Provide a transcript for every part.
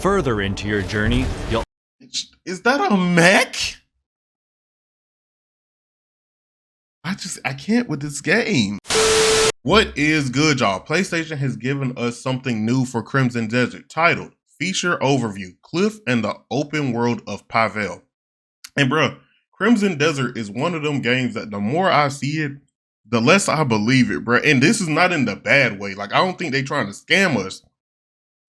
Further into your journey, you'll... Is that a mech? I can't with this game. What is good, y'all? PlayStation has given us something new for Crimson Desert, titled Feature Overview, Cliff and the Open World of Pavel. And bruh, Crimson Desert is one of them games that the more I see it, the less I believe it, bruh. And this is not in the bad way. Like, I don't think they trying to scam us.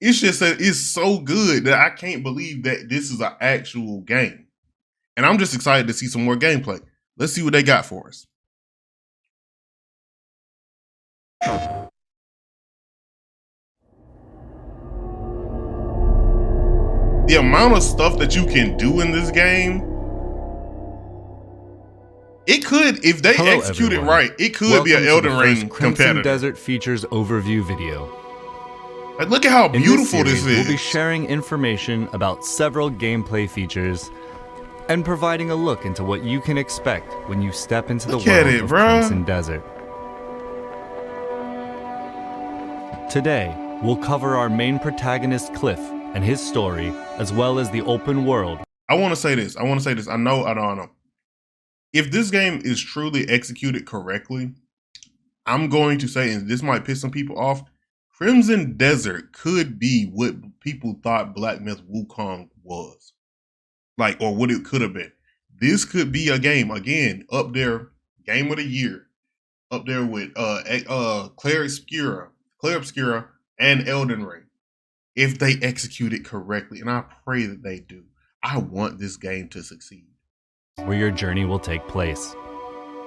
It's just that it's so good that I can't believe that this is an actual game. And I'm just excited to see some more gameplay. Let's see what they got for us. The amount of stuff that you can do in this game, it could, if they execute it right, it could be an Elden Ring competitor. Crimson Desert Features Overview video. Like, look at how beautiful this is. We'll be sharing information about several gameplay features and providing a look into what you can expect when you step into the world of Crimson Desert. Today, we'll cover our main protagonist, Cliff, and his story, as well as the open world. I want to say this. I know. If this game is truly executed correctly, I'm going to say, and this might piss some people off, Crimson Desert could be what people thought Black Myth Wukong was. Like, or what it could have been. This could be a game, again, up there, game of the year, up there with Clair Obscura and Elden Ring, if they execute it correctly, and I pray that they do. I want this game to succeed. Where your journey will take place.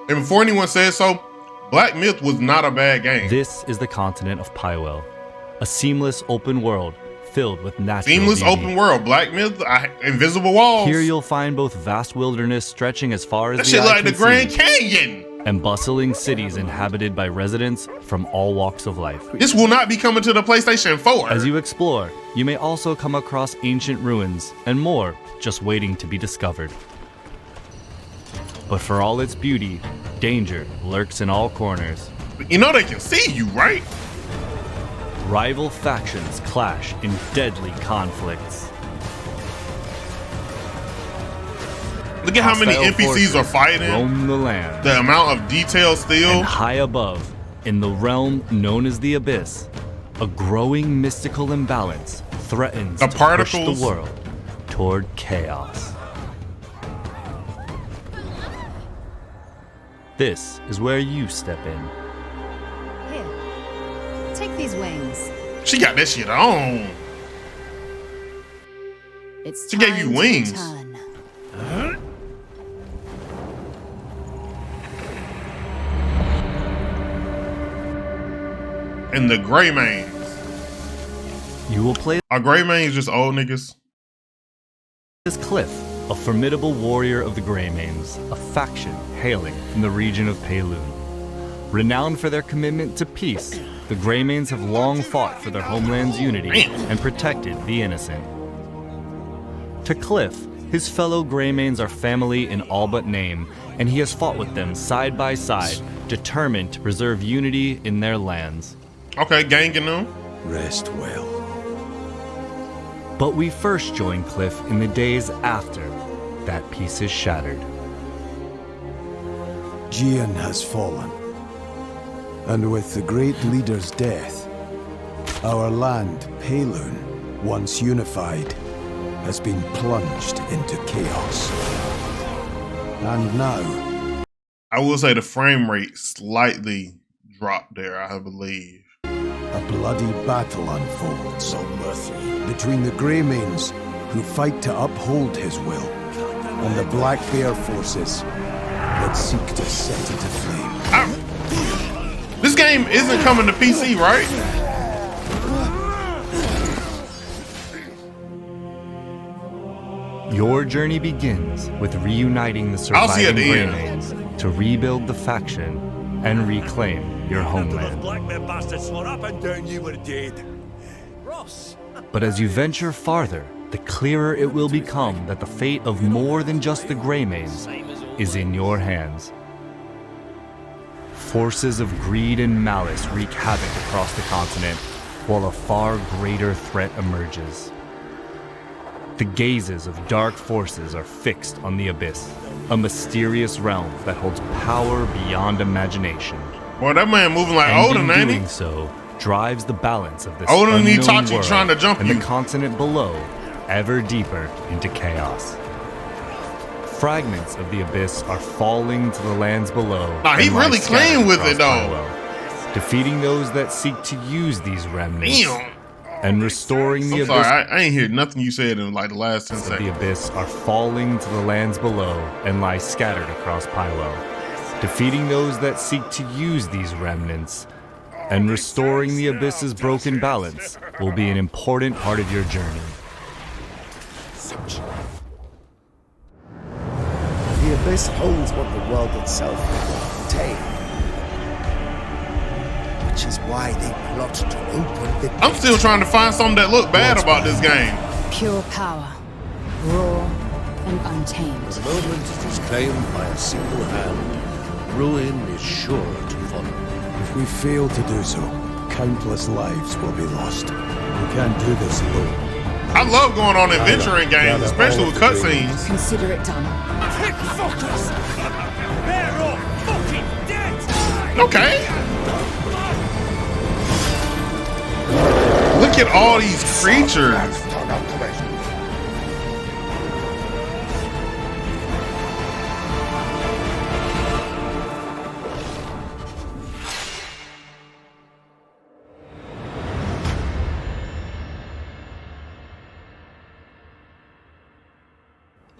And before anyone says so, Black Myth was not a bad game. This is the continent of Pywell, a seamless open world filled with natural Seamless beauty. Open world, Black Myth, invisible walls. Here you'll find both vast wilderness stretching as far as that the shit eye like can the Grand see, Canyon, and bustling cities inhabited by residents from all walks of life. This will not be coming to the PlayStation 4. As you explore, you may also come across ancient ruins and more just waiting to be discovered. But for all its beauty, danger lurks in all corners. You know they can see you, right? Rival factions clash in deadly conflicts. Look at how many NPCs are fighting. Roam the land. The amount of detail still. And high above, in the realm known as the Abyss, a growing mystical imbalance threatens to push the world toward chaos. This is where you step in. Here, take these wings. She got that shit on. She gave you wings. And the Greymanes. You will play. Are Greymanes just old niggas? This Cliff, a formidable warrior of the Greymanes, a faction hailing from the region of Payloon. Renowned for their commitment to peace, the Greymanes have long fought for their homeland's unity and protected the innocent. To Cliff, his fellow Greymanes are family in all but name, and he has fought with them side by side, determined to preserve unity in their lands. Okay, ganging them. Rest well. But we first join Cliff in the days after that peace is shattered. Jian has fallen, and with the great leader's death, our land, Payloon, once unified, has been plunged into chaos. And now, I will say the frame rate slightly dropped there, I believe. A bloody battle unfolds between the Greymanes, who fight to uphold his will, and the Black Bear forces that seek to set it aflame. This game isn't coming to PC, right? Your journey begins with reuniting the surviving Greymanes to rebuild the faction and reclaim your homeland. But as you venture farther, the clearer it will become that the fate of more than just the Greymanes is in your hands. Forces of greed and malice wreak havoc across the continent, while a far greater threat emerges. The gazes of dark forces are fixed on the Abyss, a mysterious realm that holds power beyond imagination. Boy, that man moving like And Odin, in ain't he? doing so, drives the balance of this Odin and unknown Itachi world trying to jump and you. the continent below ever deeper into chaos. Fragments of the Abyss are falling to the lands below. Nah, he and lie really scattered clean with across it, though. Pywell, defeating those that seek to use these remnants Damn. and restoring the I'm Abyss. sorry, I ain't hear nothing you said in like the last 10 Of the seconds. Abyss are falling to the lands below and lie scattered across Pywell. Defeating those that seek to use these remnants and restoring the Abyss's broken balance will be an important part of your journey. The Abyss holds what the world itself cannot contain. Which is why they plot to open the I'm still trying to find something that look bad about this game. Pure power, raw and untamed. The moment it is claimed by a single hand, ruin is sure to follow. If we fail to do so, countless lives will be lost. We can't do this alone. I love going on adventuring games, especially with cutscenes. Consider it done. Okay. Look at all these creatures.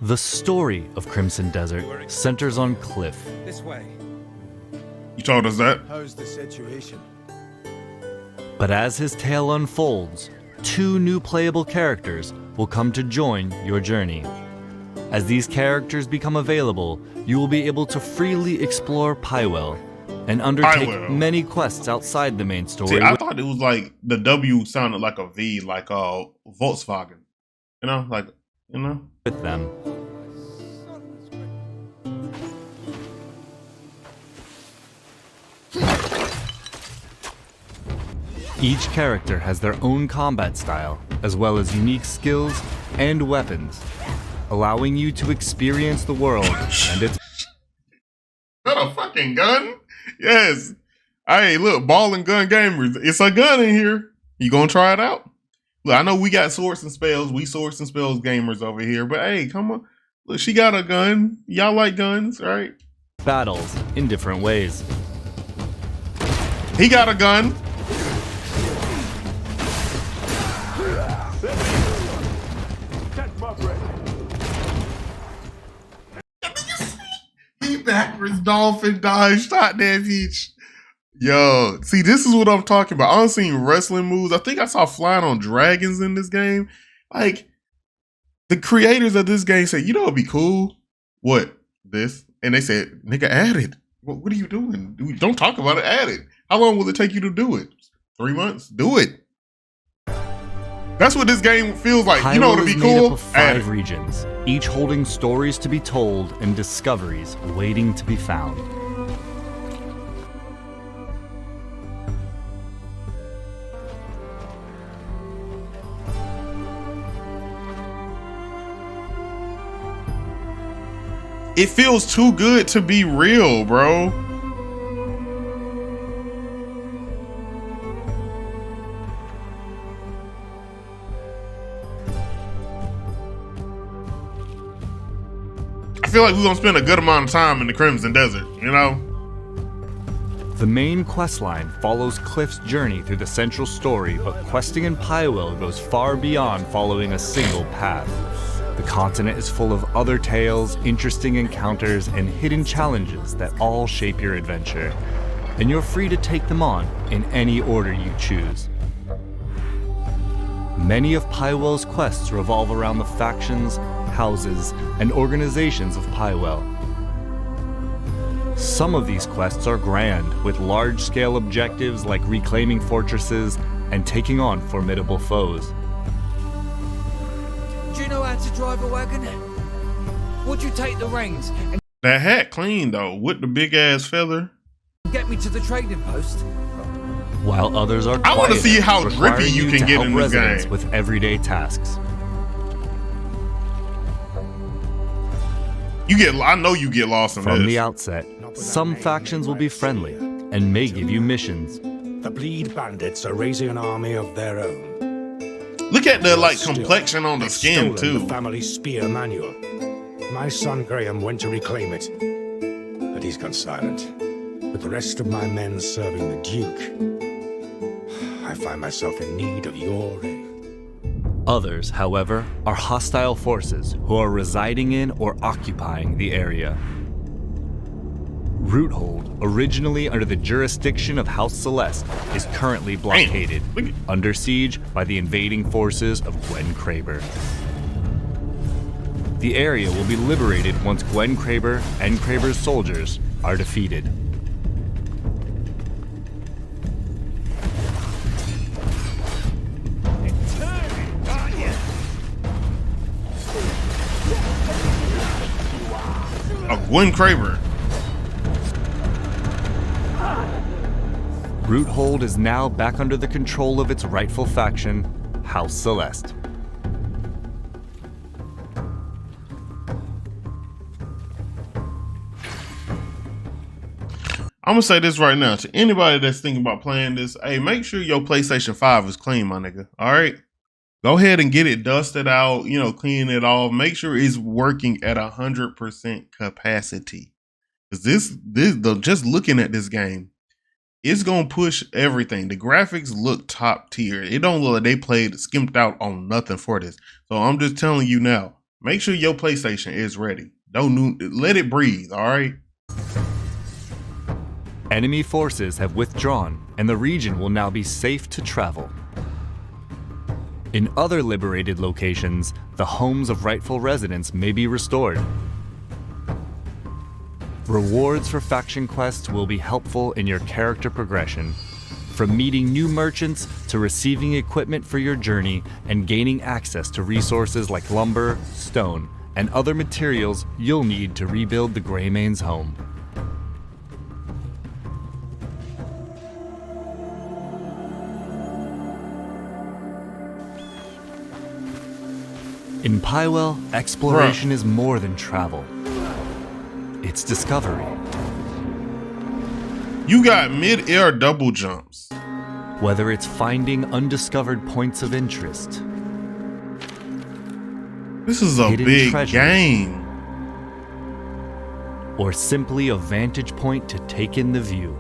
The story of Crimson Desert centers on Cliff, This way. You told us that. How's the situation? but as his tale unfolds, 2 new playable characters will come to join your journey. As these characters become available, you will be able to freely explore Pywell and undertake Pywell. many quests outside the main story. See, I thought it was like the W sounded like a V, like Volkswagen. You know, like, you know. with them. Each character has their own combat style, as well as unique skills and weapons, allowing you to experience the world and its Is that a fucking gun? Yes. Hey, look, ball and gun gamers. It's a gun in here. You gonna try it out? Look, I know we got swords and spells. We swords and spells gamers over here. But hey, come on. Look, she got a gun. Y'all like guns, right? battles in different ways. He got a gun. He backwards dolphin dodge shot that bitch. Yo, see, this is what I'm talking about. I don't seen wrestling moves. I think I saw flying on dragons in this game. Like, the creators of this game said, you know, it'd be cool. What? This? And they said, nigga, add it. What are you doing? Don't talk about it, add it. How long will it take you to do it? 3 months? Do it. That's what this game feels like. You know Hyrule what'd be is made cool? up of Add it. 5 regions, each holding stories to be told and discoveries waiting to be found. It feels too good to be real, bro. I feel like we're gonna spend a good amount of time in the Crimson Desert, you know? The main questline follows Cliff's journey through the central story, but questing in Pywell goes far beyond following a single path. The continent is full of other tales, interesting encounters, and hidden challenges that all shape your adventure, and you're free to take them on in any order you choose. Many of Pywell's quests revolve around the factions, houses, and organizations of Pywell. Some of these quests are grand, with large-scale objectives like reclaiming fortresses and taking on formidable foes. Do you know how to drive a wagon? Would you take the reins and That hat clean though, with the big ass feather. get me to the trading post? While others are I wanna quieter, see how requiring drippy you you can to get help in this residents game. with everyday tasks. I know you get lost in From this. the outset, some factions will be friendly and may give you missions. The Bleed Bandits are raising an army of their own. Look at the like Still, complexion on the they've skin stolen too. the family spear manual. My son Graham went to reclaim it, but he's gone silent. With the rest of my men serving the Duke, I find myself in need of your aid. Others, however, are hostile forces who are residing in or occupying the area. Roothold, originally under the jurisdiction of House Celeste, is currently blockaded, Look- under siege by the invading forces of Gwen Kraber. The area will be liberated once Gwen Kraber and Kraber's soldiers are defeated. Oh, Gwen Kraber. Roothold is now back under the control of its rightful faction, House Celeste. I'm gonna say this right now to anybody that's thinking about playing this. Hey, make sure your PlayStation 5 is clean, my nigga. All right, go ahead and get it dusted out. You know, clean it off. Make sure it's working at 100% capacity. Cause just looking at this game, it's gonna push everything. The graphics look top tier. It don't look like they skimped out on nothing for this. So I'm just telling you now. Make sure your PlayStation is ready. Let it breathe. All right. Enemy forces have withdrawn, and the region will now be safe to travel. In other liberated locations, the homes of rightful residents may be restored. Rewards for faction quests will be helpful in your character progression, from meeting new merchants to receiving equipment for your journey and gaining access to resources like lumber, stone, and other materials you'll need to rebuild the Greymane's home. In Pywell, exploration is more than travel. It's discovery. You got mid-air double jumps. Whether it's finding undiscovered points of interest, This is a Hidden big treasures. game. or simply a vantage point to take in the view.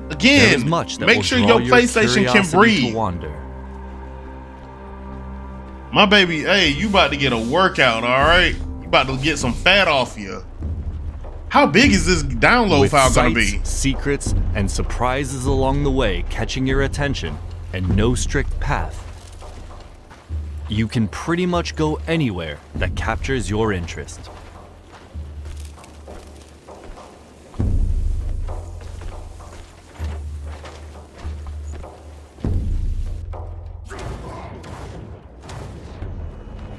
There Again, is much that make will sure draw your PlayStation can curiosity breathe. to wander. My baby, hey, you about to get a workout, all right? You about to get some fat off you. How big is this download With file gonna sights, be? secrets, and surprises along the way catching your attention, and no strict path, you can pretty much go anywhere that captures your interest.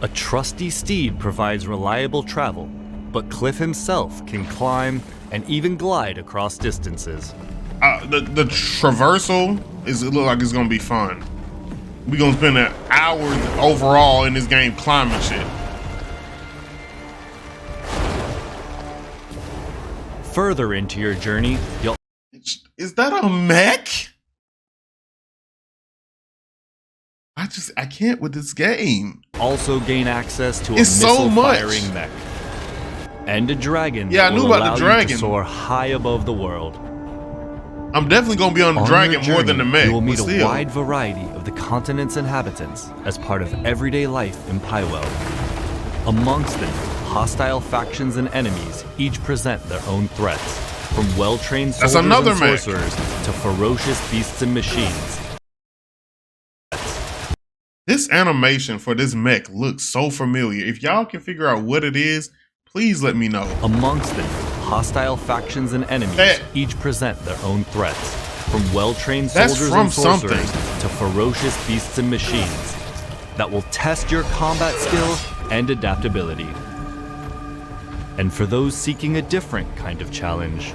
A trusty steed provides reliable travel, but Cliff himself can climb and even glide across distances. The traversal it look like it's gonna be fun. We gonna spend hours overall in this game climbing shit. Further into your journey, you'll Is that a mech? I can't with this game. also gain access to a It's so much. missile-firing mech. And a dragon Yeah, I that knew will about the allow you dragon. to soar high above the world. I'm definitely gonna be on the On dragon your more than the journey, mech. you will meet but a still. wide variety of the continent's inhabitants as part of everyday life in Pywell. Amongst them, hostile factions and enemies each present their own threats, from well-trained That's soldiers another and mech. sorcerers to ferocious beasts and machines. This animation for this mech looks so familiar. If y'all can figure out what it is, please let me know. Amongst them, hostile factions and enemies That- each present their own threats, from well-trained That's soldiers from and sorcerers something. to ferocious beasts and machines that will test your combat skill and adaptability. And for those seeking a different kind of challenge,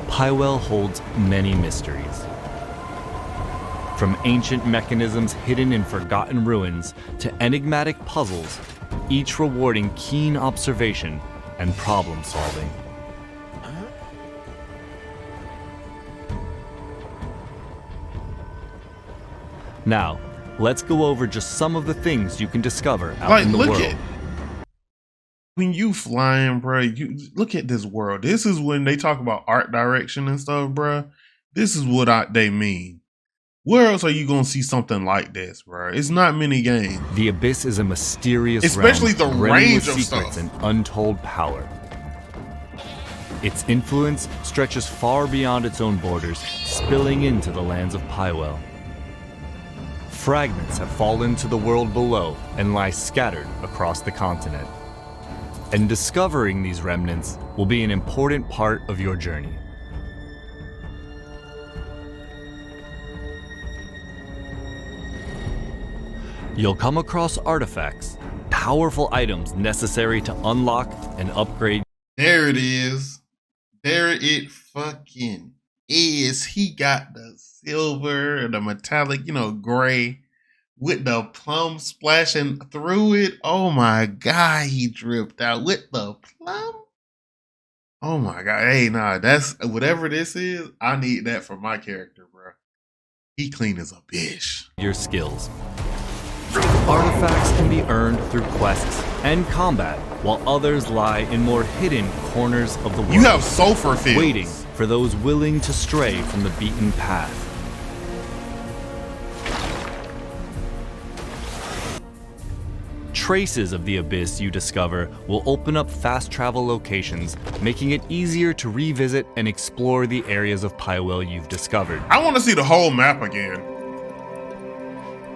Pywell holds many mysteries. From ancient mechanisms hidden in forgotten ruins to enigmatic puzzles, each rewarding keen observation and problem solving. Now, let's go over just some of the things you can discover out in the world. When you flying, bro, you look at this world. This is when they talk about art direction and stuff, bro. This is what they mean. Where else are you gonna see something like this, bro? It's not many games. The Abyss is a mysterious Especially realm the brimming range with of secrets stuff. and untold power. Its influence stretches far beyond its own borders, spilling into the lands of Pywell. Fragments have fallen to the world below and lie scattered across the continent. And discovering these remnants will be an important part of your journey. You'll come across artifacts, powerful items necessary to unlock and upgrade. There it is. There it fucking is. He got the silver, the metallic, gray with the plum splashing through it. Oh my God, he dripped out with the plum. Oh my God. Hey, nah, that's whatever this is. I need that for my character, bro. He clean as a bitch. Your skills. Artifacts can be earned through quests and combat, while others lie in more hidden corners of the world. You have sulfur fields. Waiting for those willing to stray from the beaten path. Traces of the Abyss you discover will open up fast travel locations, making it easier to revisit and explore the areas of Pywell you've discovered. I want to see the whole map again.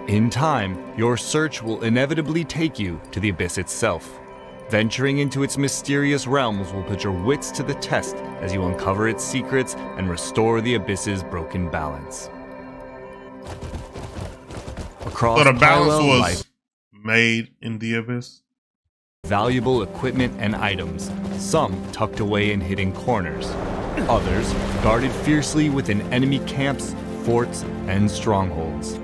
In time, your search will inevitably take you to the Abyss itself. Venturing into its mysterious realms will put your wits to the test as you uncover its secrets and restore the Abyss's broken balance. Across So the balance Pywell was life, made in the Abyss. valuable equipment and items, some tucked away in hidden corners, others guarded fiercely within enemy camps, forts, and strongholds.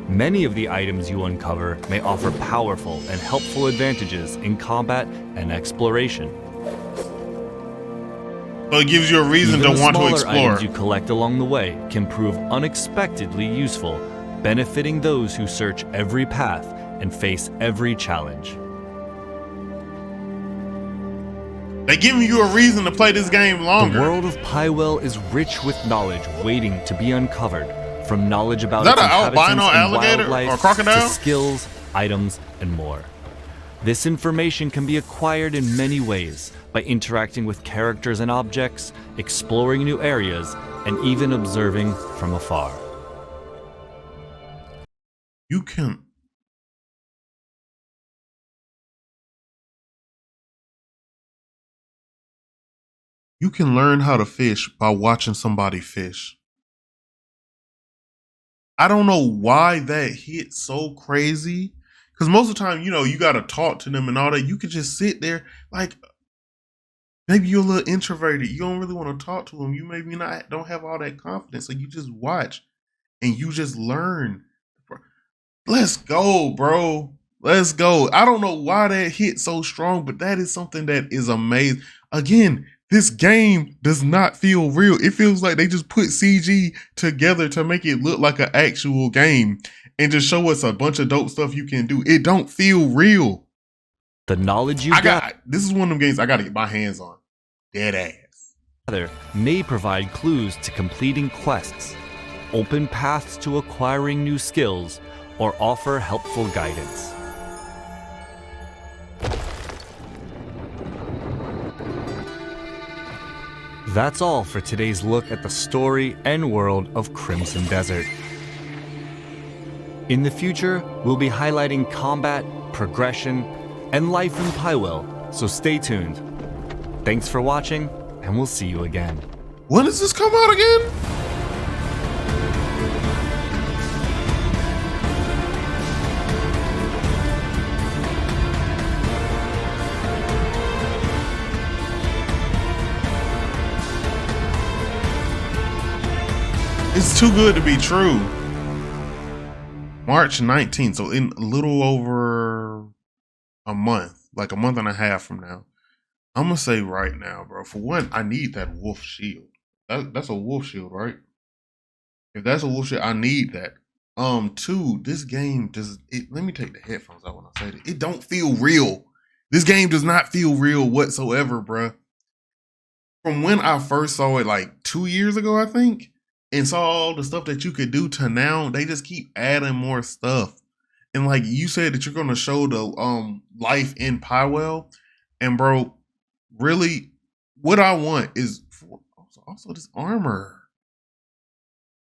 Many of the items you uncover may offer powerful and helpful advantages in combat and exploration. So it gives you a reason Even to the want to smaller explore. items you collect along the way can prove unexpectedly useful, benefiting those who search every path and face every challenge. They giving you a reason to play this game longer. The world of Pywell is rich with knowledge waiting to be uncovered, from knowledge about Is that its an inhabitants albino and alligator or wildlife crocodile? to skills, items, and more. This information can be acquired in many ways, by interacting with characters and objects, exploring new areas, and even observing from afar. You can. You can learn how to fish by watching somebody fish. I don't know why that hit so crazy. Because most of the time, you got to talk to them and all that. You could just sit there like, maybe you're a little introverted. You don't really want to talk to them. You maybe don't have all that confidence. So you just watch and you just learn. Let's go, bro. Let's go. I don't know why that hit so strong, but that is something that is amazing. Again, this game does not feel real. It feels like they just put CG together to make it look like an actual game and just show us a bunch of dope stuff you can do. It don't feel real. The knowledge you This is one of them games I got to get my hands on. Dead ass. gather may provide clues to completing quests, open paths to acquiring new skills, or offer helpful guidance. That's all for today's look at the story and world of Crimson Desert. In the future, we'll be highlighting combat, progression, and life in Pywell, so stay tuned. Thanks for watching, and we'll see you again. When does this come out again? It's too good to be true. March 19th, so in a little over a month, like a month and a half from now. I'm gonna say right now, bro. For one, I need that wolf shield. That's a wolf shield, right? If that's a wolf shield, I need that. Two, this game does it. Let me take the headphones out when I say that. It don't feel real. This game does not feel real whatsoever, bro. From when I first saw it, like 2 years ago, I think, and saw all the stuff that you could do to now, they just keep adding more stuff. And like you said that you're gonna show the life in Pywell, and bro, really, what I want is also this armor.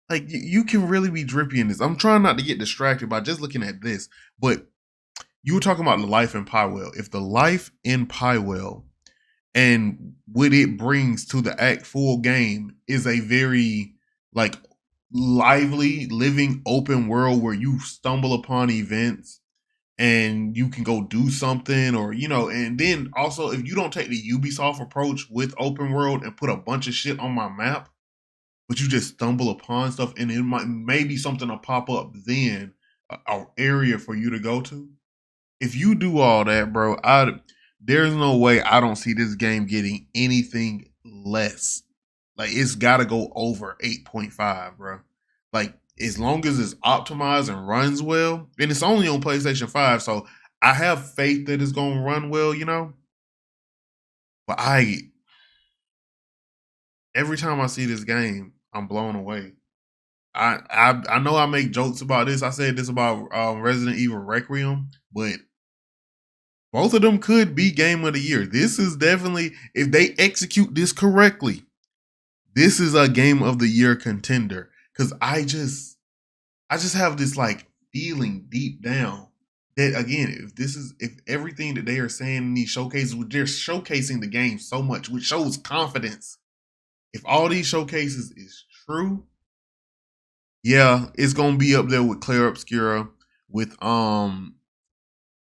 Like you can really be drippy in this. I'm trying not to get distracted by just looking at this, but you were talking about the life in Pywell. If the life in Pywell and what it brings to the full game is a very like lively, living, open world where you stumble upon events and you can go do something, or and then also if you don't take the Ubisoft approach with open world and put a bunch of shit on my map, but you just stumble upon stuff and it might maybe something will pop up then, an area for you to go to. If you do all that, bro, there's no way I don't see this game getting anything less. Like it's got to go over 8.5, bro. Like as long as it's optimized and runs well, and it's only on PlayStation 5, so I have faith that it's gonna run well, But every time I see this game, I'm blown away. I know I make jokes about this. I said this about Resident Evil Requiem, but both of them could be game of the year. This is definitely, if they execute this correctly, this is a game of the year contender. Because I just have this like feeling deep down that again, if everything that they are saying in these showcases, they're showcasing the game so much, which shows confidence. If all these showcases is true, yeah, it's gonna be up there with Clair Obscura, with Elden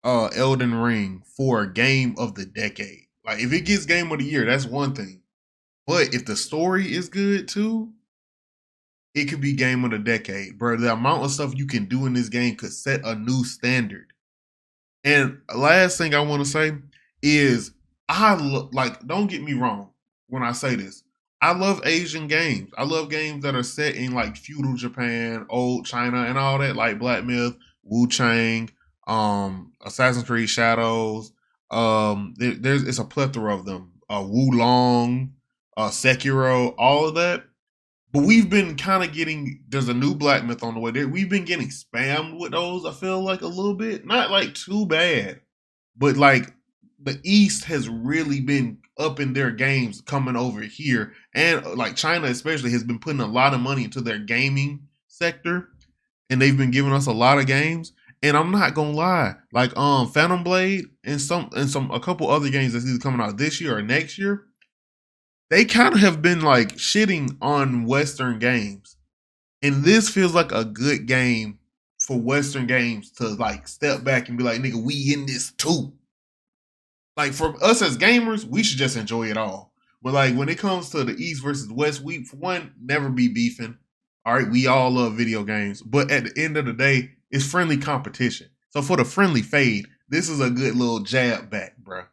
Ring for game of the decade. Like if it gets game of the year, that's one thing. But if the story is good too, it could be game of the decade, bro. The amount of stuff you can do in this game could set a new standard. And last thing I want to say is don't get me wrong when I say this. I love Asian games. I love games that are set in like feudal Japan, old China, and all that, like Black Myth, Wu Chang, Assassin's Creed Shadows. It's a plethora of them. Wu Long, Sekiro, all of that. But we've been kind of there's a new Black Myth on the way there. We've been getting spammed with those, I feel like a little bit. Not like too bad, but like the East has really been up in their games coming over here. And like China especially has been putting a lot of money into their gaming sector. And they've been giving us a lot of games. And I'm not gonna lie, like Phantom Blade and a couple other games that's either coming out this year or next year, they kind of have been like shitting on Western games. And this feels like a good game for Western games to like step back and be like, nigga, we in this too. Like for us as gamers, we should just enjoy it all. But like when it comes to the East versus West, we for one never be beefing. All right, we all love video games. But at the end of the day, it's friendly competition. So for the friendly fade, this is a good little jab back, bro.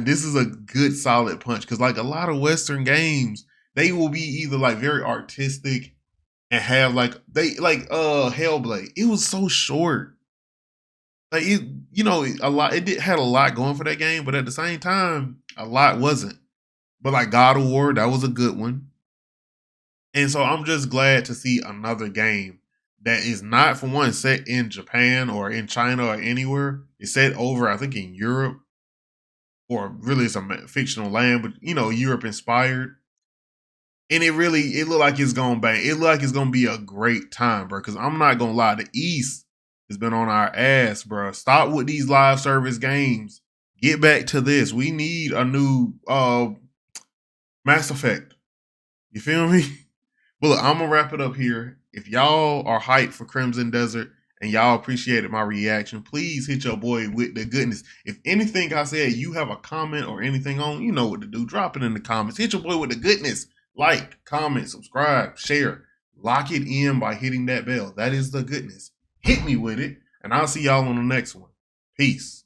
This is a good solid punch because like a lot of Western games, they will be either like very artistic and have like Hellblade. It was so short. Like a lot. It had a lot going for that game, but at the same time, a lot wasn't. But like God of War, that was a good one. And so I'm just glad to see another game that is not for one set in Japan or in China or anywhere. It's set over, I think, in Europe. Or really it's a fictional land, but Europe inspired. And it looked like it's gonna bang. It looked like it's gonna be a great time, bro. Because I'm not gonna lie, the East has been on our ass, bro. Stop with these live service games. Get back to this. We need a new Mass Effect. You feel me? But look, I'm gonna wrap it up here. If y'all are hyped for Crimson Desert and y'all appreciated my reaction, please hit your boy with the goodness. If anything I said, you have a comment or anything on, you know what to do. Drop it in the comments. Hit your boy with the goodness. Like, comment, subscribe, share. Lock it in by hitting that bell. That is the goodness. hit me with it, and I'll see y'all on the next one. Peace.